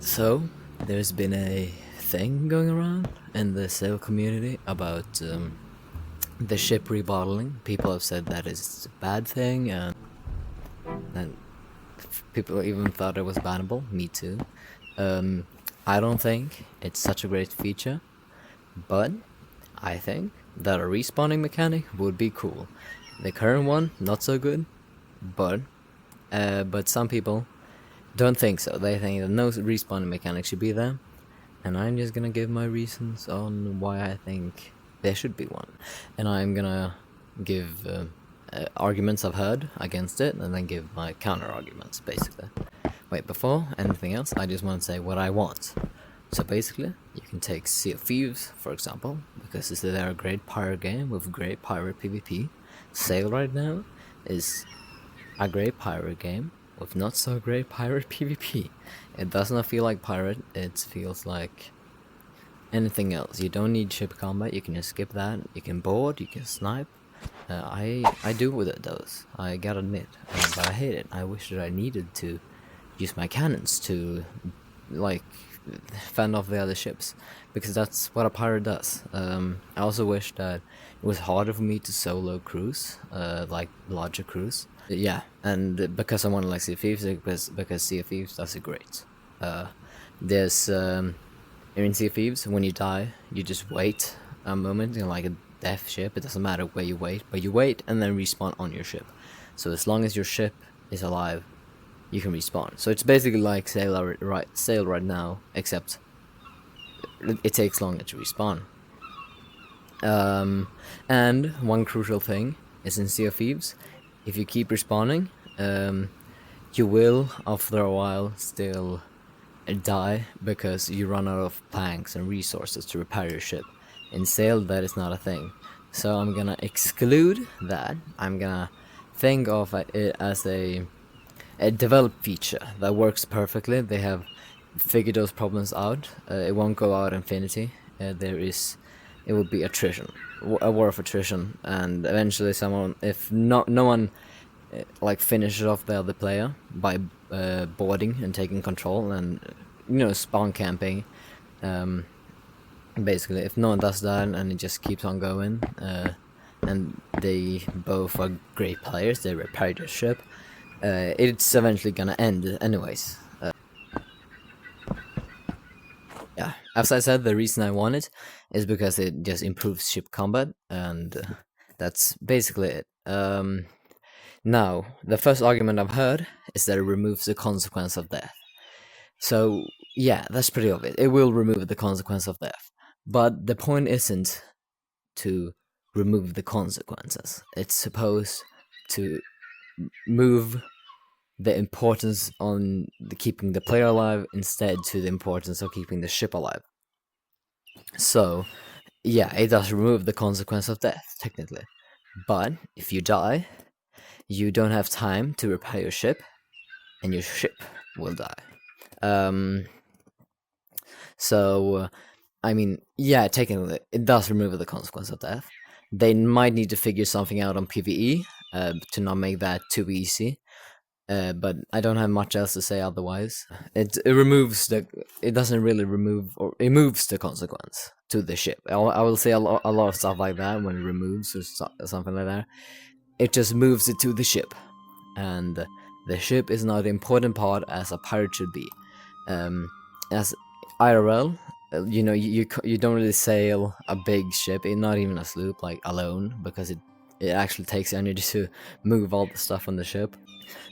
So, there's been a thing going around in the sail community about the ship rebottling. People have said that is a bad thing, and people even thought it was bannable. Me too. Um, I don't think it's such a great feature, but I think that a respawning mechanic would be cool. The current one, not so good, but some people don't think so. They think that no respawning mechanic should be there, and I'm just gonna give my reasons on why I think there should be one. And I'm gonna give arguments I've heard against it, and then give my counter arguments, basically. Wait, before anything else, I just want to say what I want. So basically, you can take Sea of Thieves, for example, because they're a great pirate game with great pirate PvP. Sail right now is a great pirate game with not so great pirate PvP. It does not feel like pirate, it feels like anything else. You don't need ship combat, you can just skip that. You can board, you can snipe. I do with it those, I gotta admit, but I hate it. I wish that I needed to use my cannons to, like, fend off the other ships, because that's what a pirate does. I also wish that it was harder for me to solo cruise, like larger cruise. Yeah, and because I want to like Sea of Thieves, because Sea of Thieves does it great. There's in Sea of Thieves, when you die, you just wait a moment in like a death ship. It doesn't matter where you wait, but you wait and then respawn on your ship. So as long as your ship is alive, you can respawn. So it's basically like sail right now, except it takes longer to respawn. And one crucial thing is in Sea of Thieves, if you keep respawning, you will after a while still die because you run out of planks and resources to repair your ship. In Sail, that is not a thing. So I'm gonna exclude that. I'm gonna think of it as a developed feature that works perfectly. They have figured those problems out. It won't go out infinity. It will be attrition, a war of attrition, and eventually someone, if no one like finishes off the other player by boarding and taking control and spawn camping. Basically, if no one does that and it just keeps on going, and they both are great players, they repair their ship. It's eventually gonna end anyways. Yeah, as I said, the reason I want it is because it just improves ship combat, and that's basically it. Now, the first argument I've heard is that it removes the consequence of death. So, yeah, that's pretty obvious. It will remove the consequence of death. But the point isn't to remove the consequences. It's supposed to move the importance on keeping the player alive instead to the importance of keeping the ship alive. So, yeah, it does remove the consequence of death, technically. But if you die, you don't have time to repair your ship, and your ship will die. So, I mean, yeah, technically, it does remove the consequence of death. They might need to figure something out on PvE to not make that too easy. But I don't have much else to say otherwise. It doesn't really remove, or it moves the consequence to the ship. I will say a lot of stuff like that when it removes or something like that. It just moves it to the ship, and the ship is not an important part as a pirate should be. As IRL, you don't really sail a big ship, not even a sloop, like alone, because it actually takes energy to move all the stuff on the ship.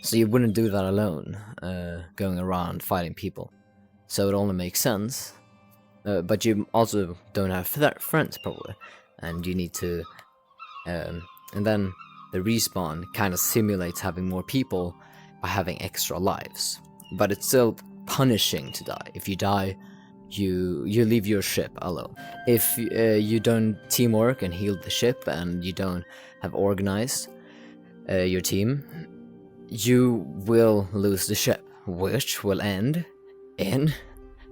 So you wouldn't do that alone, going around fighting people. So it only makes sense. But you also don't have friends probably, and you need to. And then the respawn kind of simulates having more people by having extra lives, but it's still punishing to die. If you die, you leave your ship alone. If you don't teamwork and heal the ship, and you don't have organized your team, you will lose the ship, which will end in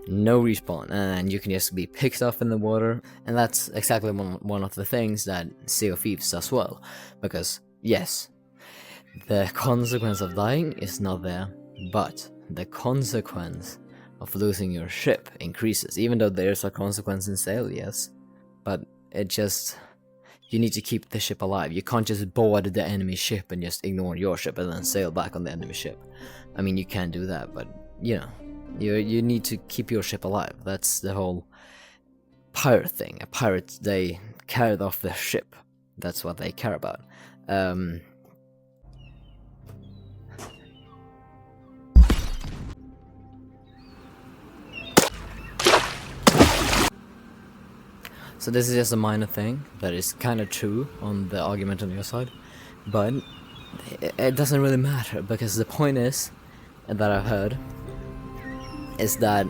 no respawn, and you can just be picked up in the water. And that's exactly one of the things that Sea of Thieves does well, because yes, the consequence of dying is not there, but the consequence of losing your ship increases, even though there's a consequence in sail, yes. But it just, you need to keep the ship alive. You can't just board the enemy ship and just ignore your ship and then sail back on the enemy ship. I mean, you can do that, but you know, you need to keep your ship alive. That's the whole pirate thing. A pirate, they carried off their ship. That's what they care about. So this is just a minor thing that is kind of true on the argument on your side, but it doesn't really matter, because the point is, that I've heard, is that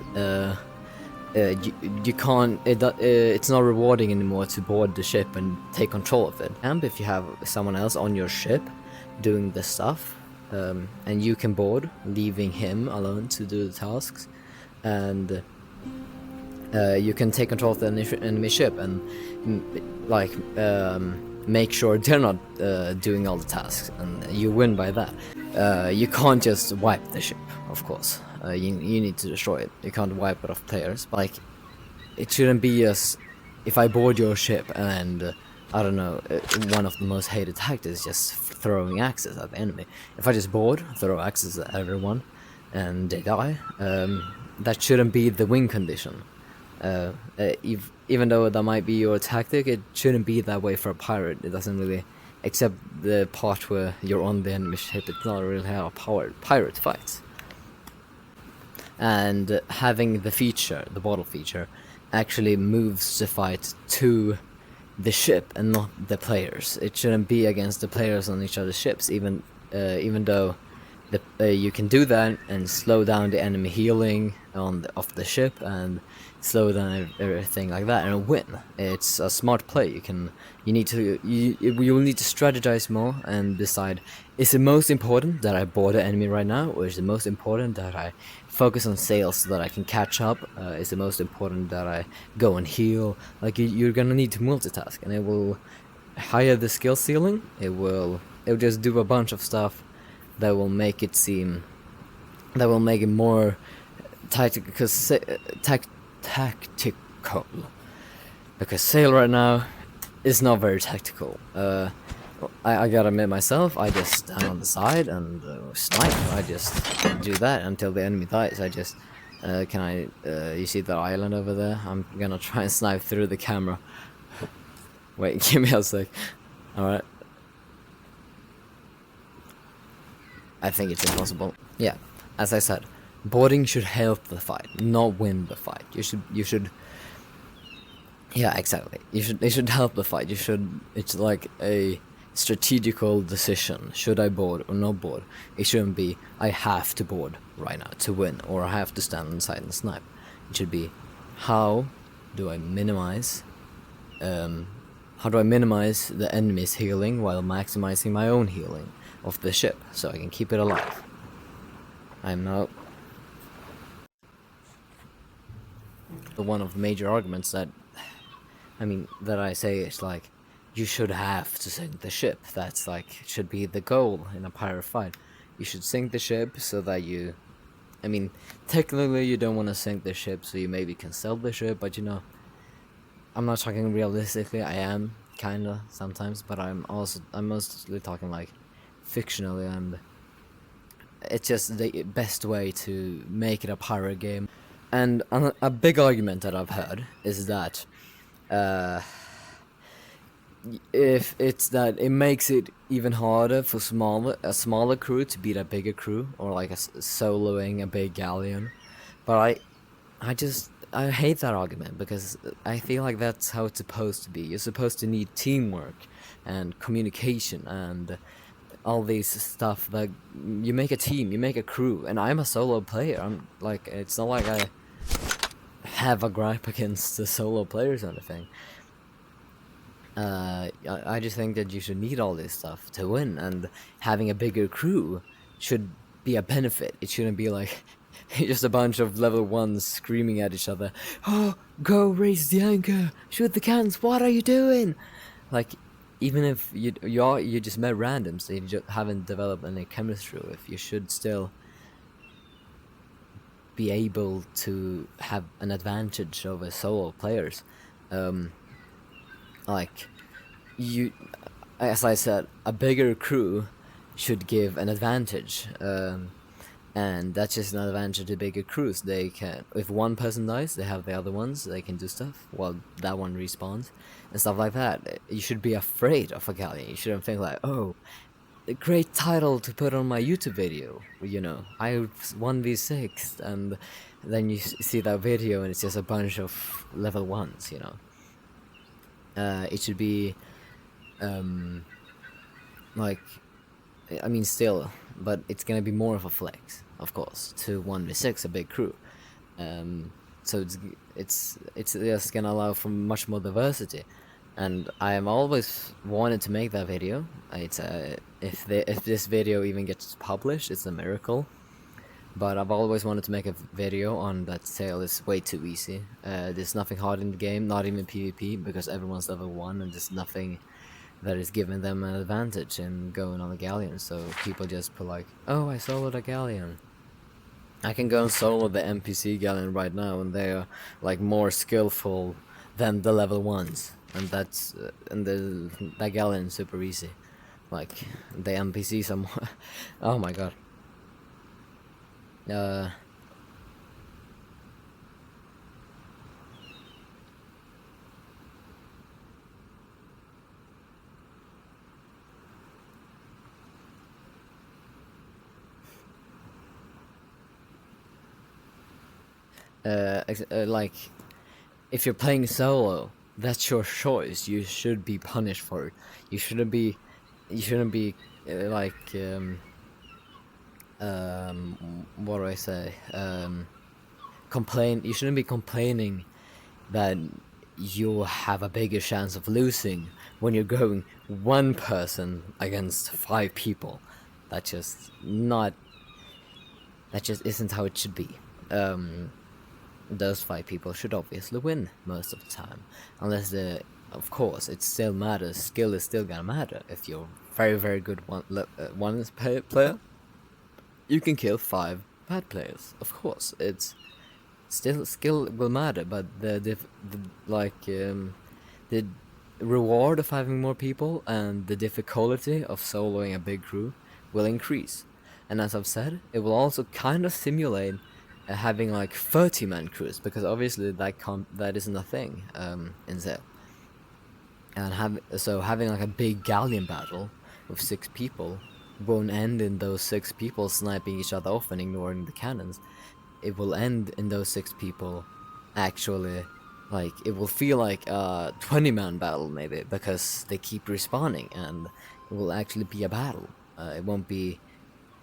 you can't, it's not rewarding anymore to board the ship and take control of it. And if you have someone else on your ship doing the stuff, and you can board, leaving him alone to do the tasks, and you can take control of the enemy ship and make sure they're not doing all the tasks, and you win by that. You can't just wipe the ship, of course. You need to destroy it. You can't wipe it off players. Like, it shouldn't be just, if I board your ship and I don't know, one of the most hated tactics is just throwing axes at the enemy. If I just board, throw axes at everyone, and they die, that shouldn't be the win condition. Even though that might be your tactic, it shouldn't be that way for a pirate. It doesn't really, except the part where you're on the enemy ship, it's not really how a pirate fights. And having the feature, the bottle feature, actually moves the fight to the ship and not the players. It shouldn't be against the players on each other's ships, even though you can do that and slow down the enemy healing of the ship and slow down everything like that and win. It's a smart play. You will need to strategize more and decide, is it most important that I board the enemy right now, or is it most important that I focus on sales so that I can catch up? Is it most important that I go and heal? Like, you're gonna need to multitask, and it will higher the skill ceiling. It will just do a bunch of stuff that will make it more tactical, because sail right now is not very tactical. I gotta admit myself, I just stand on the side and snipe. I just do that until the enemy dies. I just you see that island over there? I'm gonna try and snipe through the camera. Wait, give me a sec. Alright. I think it's impossible. Yeah, as I said, boarding should help the fight, not win the fight. You should. Yeah, exactly. It should help the fight. It's like a strategical decision. Should I board or not board? It shouldn't be, I have to board right now to win, or I have to stand inside and snipe. It should be, how do I minimize the enemy's healing while maximizing my own healing of the ship, so I can keep it alive. I'm not. One of the major arguments that I say is like, you should have to sink the ship. That's like, should be the goal in a pirate fight. You should sink the ship so that you, technically you don't want to sink the ship, so you maybe can sell the ship, but I'm not talking realistically. I am kinda sometimes, but I'm mostly talking like fictionally, and it's just the best way to make it a pirate game. And a big argument that I've heard is that if it's that it makes it even harder for a smaller crew to beat a bigger crew, or like soloing a big galleon. But I hate that argument, because I feel like that's how it's supposed to be. You're supposed to need teamwork and communication and all these stuff. That you make a team, you make a crew, and I'm a solo player. I'm like, it's not like I have a gripe against the solo players or anything. I just think that you should need all this stuff to win, and having a bigger crew should be a benefit. It shouldn't be like just a bunch of level 1s screaming at each other, "Oh, go raise the anchor, shoot the cans, what are you doing?" Like, even if you just met randoms, so you just haven't developed any chemistry with, you should still be able to have an advantage over solo players. Like you, as I said, a bigger crew should give an advantage. And that's just an advantage to bigger crews. They can, if one person dies, they have the other ones. They can do stuff while that one respawns and stuff like that. You should be afraid of a galleon. You shouldn't think like, oh, a great title to put on my YouTube video. You know, I 1v6, and then you see that video and it's just a bunch of level 1s. You know, it should be like, I mean, still, but it's gonna be more of a flex, of course, to 1v6 a big crew. So it's just gonna allow for much more diversity, and I am always wanted to make that video. It's if this video even gets published, it's a miracle. But I've always wanted to make a video on that Sail is way too easy. There's nothing hard in the game, not even PvP, because everyone's level 1, and there's nothing that is giving them an advantage in going on a galleon. So people just put like, oh, I soloed a galleon. I can go and solo the NPC galleon right now, and they are like more skillful than the level 1s, and that's that galleon is super easy. Like the NPCs are more oh my god. Like, if you're playing solo, that's your choice. You should be punished for it. You shouldn't be like what do I say? You shouldn't be complaining that you have a bigger chance of losing when you're going one person against 5 people. That just isn't how it should be. Those 5 people should obviously win most of the time, unless of course it still matters. Skill is still gonna matter. If you're very good one player, you can kill 5 bad players. Of course, it's still skill will matter, but the reward of having more people and the difficulty of soloing a big crew will increase. And as I've said, it will also kind of simulate having like 30-man crews, because obviously that isn't a thing in Sail. And having like a big galleon battle with 6 people won't end in those 6 people sniping each other off and ignoring the cannons. It will end in those 6 people actually, like, it will feel like a 20-man battle maybe, because they keep respawning, and it will actually be a battle. It won't be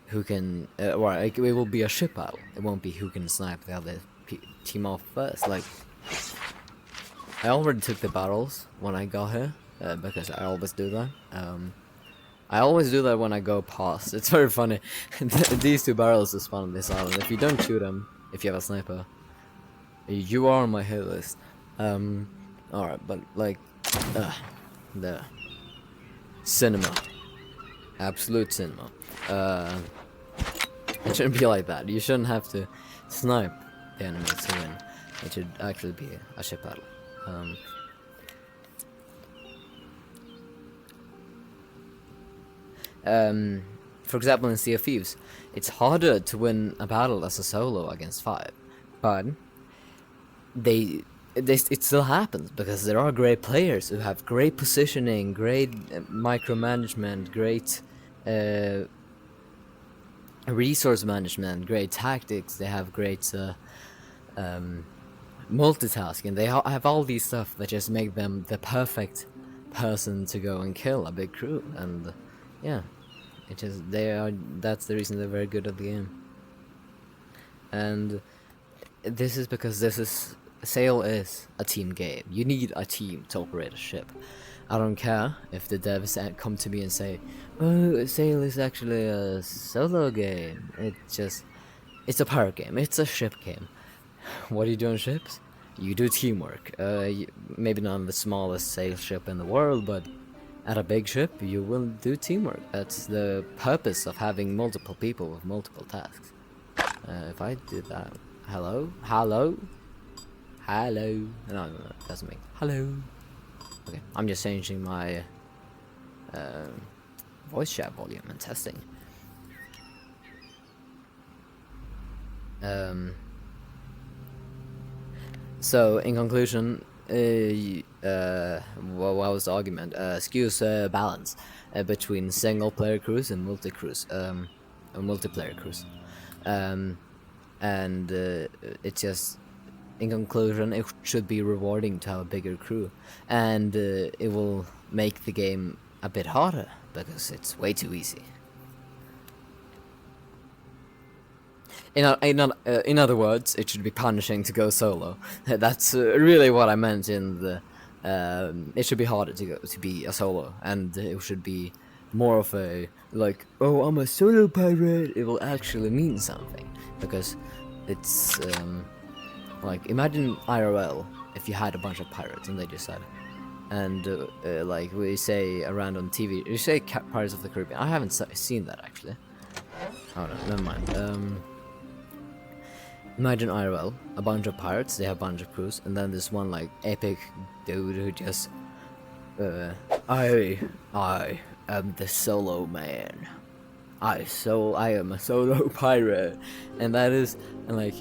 who can, it will be a ship battle. It won't be who can snipe the other team off first. Like, I already took the battles when I got here, because I always do that. I always do that when I go past. It's very funny. These 2 barrels just spawn on this island. If you don't shoot them, if you have a sniper, you are on my hit list. Alright, but like, the cinema. Absolute cinema. It shouldn't be like that. You shouldn't have to snipe the enemies to win. It should actually be a ship battle. For example, in Sea of Thieves, it's harder to win a battle as a solo against 5, but it still happens, because there are great players who have great positioning, great micromanagement, great resource management, great tactics. They have great multitasking. They have all these stuff that just make them the perfect person to go and kill a big crew. And yeah, that's the reason they're very good at the game. And this is because Sail is a team game. You need a team to operate a ship. I don't care if the devs come to me and say, oh, Sail is actually a solo game. It's a pirate game. It's a ship game. What do you do on ships? You do teamwork. Maybe not on the smallest sail ship in the world, but at a big ship, you will do teamwork. That's the purpose of having multiple people with multiple tasks. If I did that, Hello? Hello? Hello? No, it doesn't make. Hello? Okay, I'm just changing my voice chat volume and testing. So, in conclusion, what was the argument? Skews balance between single player crews and multi crews, or multiplayer crews. And it just, in conclusion, it should be rewarding to have a bigger crew, and it will make the game a bit harder because it's way too easy. In other words, it should be punishing to go solo. That's really what I meant in the. It should be harder to be a solo, and it should be more of a like, oh, I'm a solo pirate. It will actually mean something because it's like, imagine IRL if you had a bunch of pirates and they just said, and like we say around on TV, you say Pirates of the Caribbean. I haven't seen that actually. Oh no, never mind. Imagine IRL, a bunch of pirates, they have a bunch of crews, and then this one like epic dude who just, I am the solo man. I am a solo pirate, and that is, and like,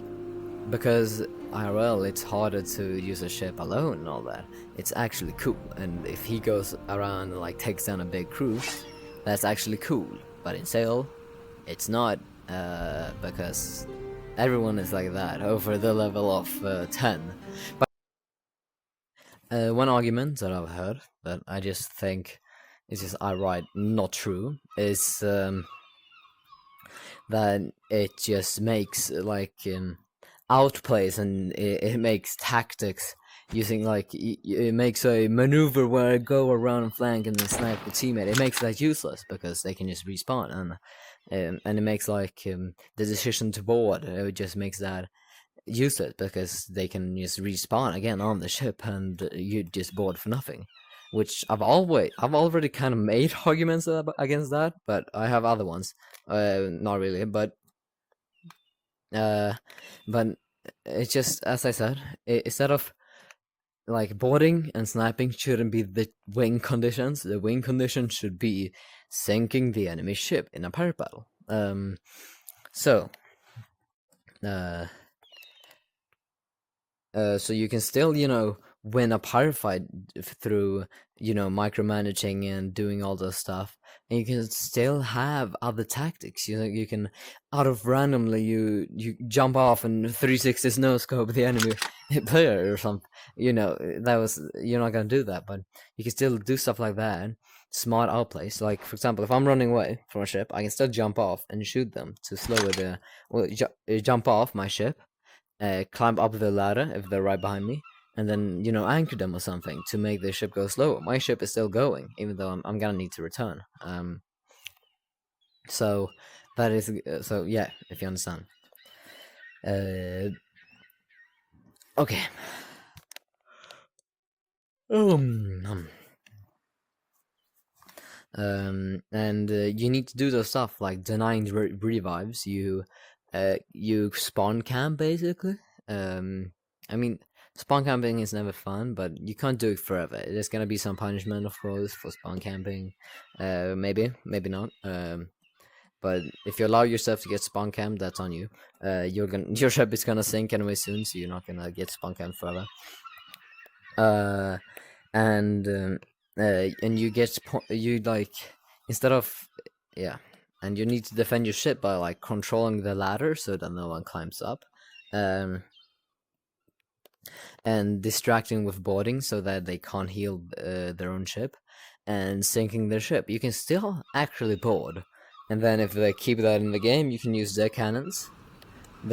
because IRL it's harder to use a ship alone and all that. It's actually cool, and if he goes around and like takes down a big crew, that's actually cool. But in Sail, it's not, because everyone is like that over the level of 10. But one argument that I've heard that I just think is just outright not true is that it just makes like outplays, and it makes tactics using like it makes a maneuver where I go around and flank and then snipe the teammate. It makes that useless because they can just respawn, and it makes like the decision to board. It just makes that useless because they can just respawn again on the ship and you just board for nothing. Which I've already kind of made arguments against that, but I have other ones. Not really, but uh, but it's just as I said. Instead of like boarding and sniping shouldn't be the win conditions. The win condition should be sinking the enemy ship in a pirate battle. So so you can still, win a pirate fight through, micromanaging and doing all this stuff, and you can still have other tactics. You can, out of randomly, you jump off and 360 no scope the enemy player or something. You're not gonna do that, but you can still do stuff like that. Smart outplays, like for example, if I'm running away from a ship, I can still jump off and shoot them to slow it. Jump off my ship, climb up the ladder if they're right behind me, and then anchor them or something to make the ship go slower. My ship is still going, even though I'm gonna need to return. So that is so yeah, if you understand. Okay. Um, and you need to do those stuff like denying revives. You spawn camp basically. I mean, spawn camping is never fun, but you can't do it forever. There's gonna be some punishment, of course, for spawn camping. Maybe not. But if you allow yourself to get spawn camp, that's on you. Your ship is gonna sink anyway soon, so you're not gonna get spawn camp forever. And you get you like instead of yeah, and you need to defend your ship by like controlling the ladder so that no one climbs up, and distracting with boarding so that they can't heal their own ship, and sinking their ship. You can still actually board, and then if they keep that in the game, you can use their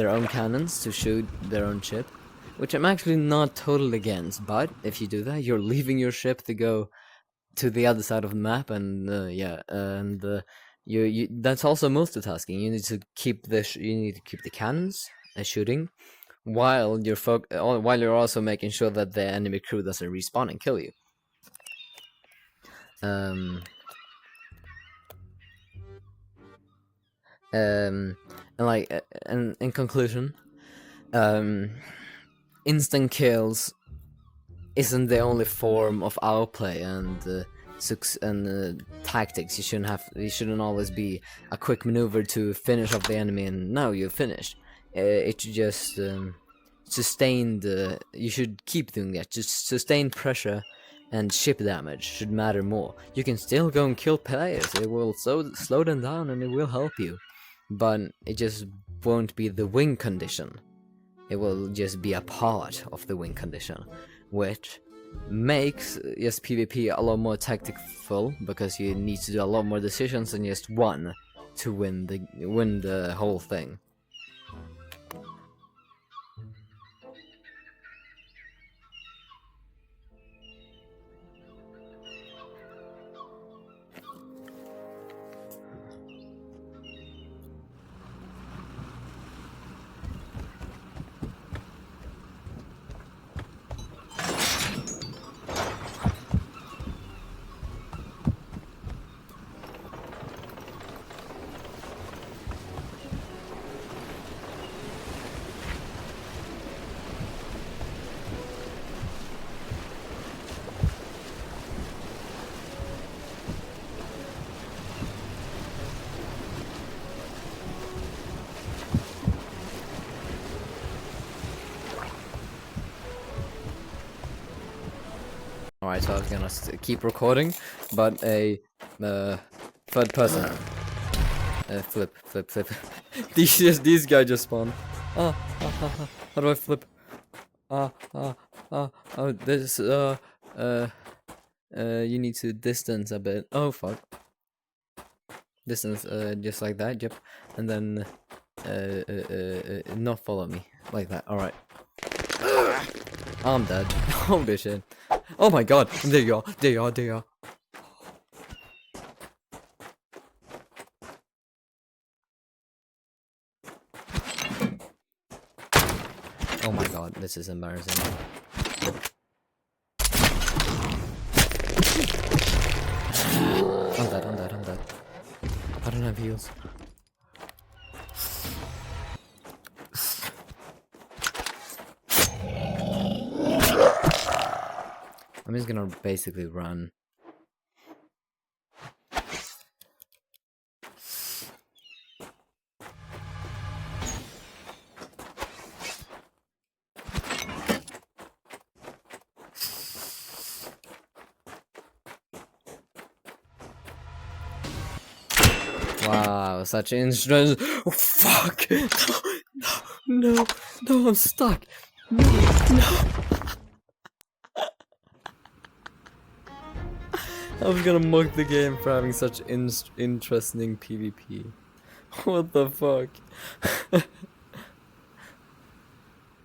own cannons to shoot their own ship, which I'm actually not totally against. But if you do that, you're leaving your ship to go to the other side of the map, and you that's also multitasking. You need to keep the cannons shooting while while you're also making sure that the enemy crew doesn't respawn and kill you. And like and in conclusion, um, instant kills isn't the only form of outplay and tactics. You shouldn't always be a quick maneuver to finish off the enemy and now you're finished. It should just sustained. You should keep doing that. Just sustained pressure and ship damage should matter more. You can still go and kill players. It will slow them down and it will help you, but it just won't be the win condition. It will just be a part of the win condition, which makes just PvP a lot more tactical because you need to do a lot more decisions than just one to win the whole thing. Alright, so I was gonna keep recording, but a third person. Flip. These guys just spawned. How do I flip? This you need to distance a bit. Oh fuck. Distance, just like that, yep. And then, not follow me, like that, alright. I'm dead. Holy shit. Oh my god, there you are. Oh my god, this is embarrassing. I'm dead. I don't have heals. I'm just gonna basically run. Wow, such instruments. Oh fuck! No, I'm stuck. No. I was gonna mug the game for having such interesting PvP. What the fuck?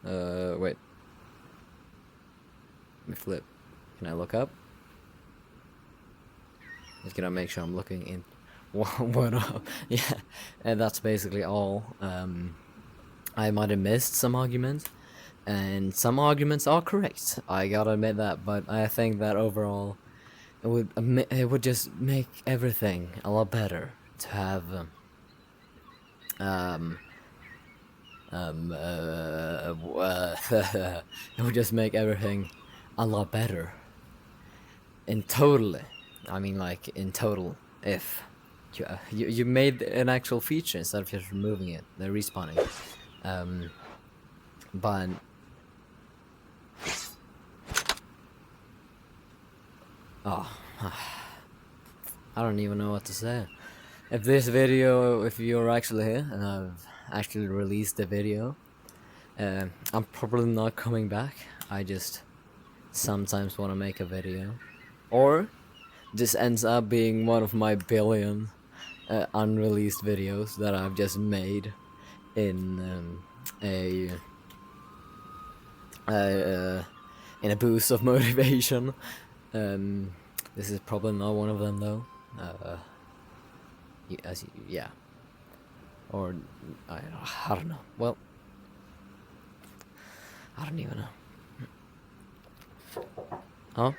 Wait. Let me flip. Can I look up? Just gonna make sure I'm looking in. What up? Yeah, and that's basically all. I might have missed some arguments, and some arguments are correct. I gotta admit that, but I think that overall, it would just make everything a lot better to have it would just make everything a lot better. In totally, I mean like in total, if you made an actual feature instead of just removing it, the respawning. But oh, I don't even know what to say. If this video, if you're actually here and I've actually released the video, I'm probably not coming back. I just sometimes want to make a video, or this ends up being one of my billion unreleased videos that I've just made in in a boost of motivation. This is probably not one of them though. Yeah. Or I don't know. Well, I don't even know. Huh?